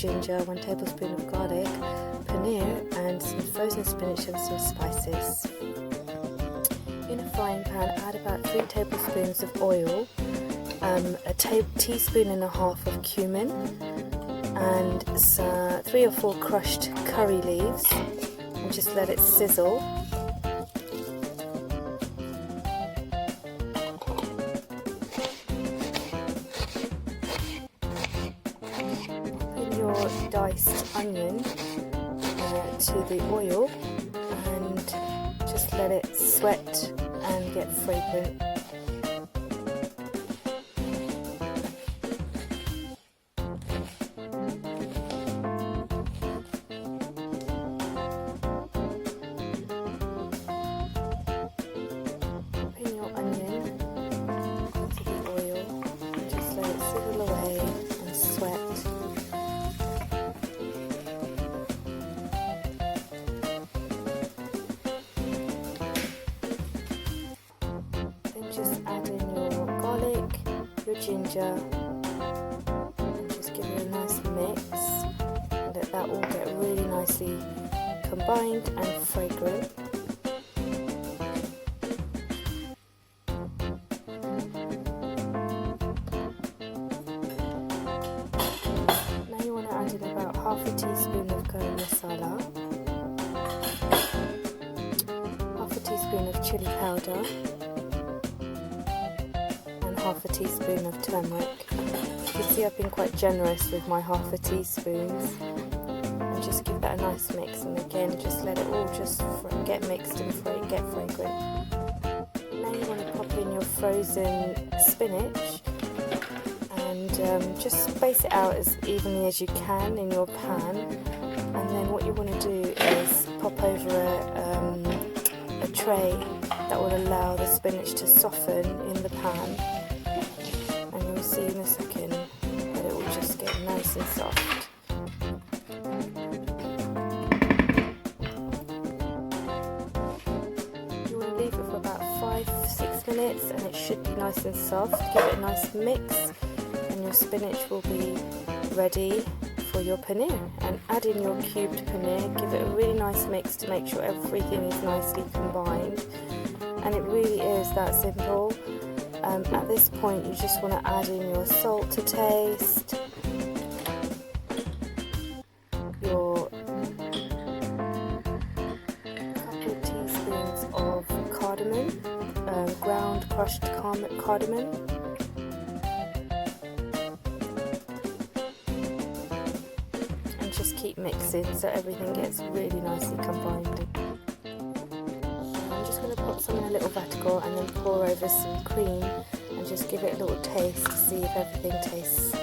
ginger, 1 tablespoon of garlic, paneer and some frozen spinach and some spices. In a frying pan, add about 3 tablespoons of oil, a teaspoon and a half of cumin, and 3 or 4 crushed curry leaves, and just let it sizzle. Put in your diced onion to the oil and just let it sweat and get fragrant. Put in your onion into the oil and just let it sizzle away and sweat. Just add in your garlic, your ginger, and just give it a nice mix. Let that all get really nicely combined and fragrant. Now you want to add in about half a teaspoon of garam masala, half a teaspoon of chilli powder, half a teaspoon of turmeric. You can see I've been quite generous with my half a teaspoons, and just give that a nice mix, and again just let it all just get mixed and get fragrant. Now you want to pop in your frozen spinach and just space it out as evenly as you can in your pan, and then what you want to do is pop over a tray that will allow the spinach to soften in the pan. See in a second that it will just get nice and soft. You want to leave it for about 5-6 minutes and it should be nice and soft. Give it a nice mix and your spinach will be ready for your paneer. And add in your cubed paneer, give it a really nice mix to make sure everything is nicely combined. And it really is that simple. At this point you just want to add in your salt to taste, your couple of teaspoons of cardamom, ground crushed cardamom, and just keep mixing so everything gets really nicely combined. I'm just going to put some in a little vertical and then pour over some cream and just give it a little taste to see if everything tastes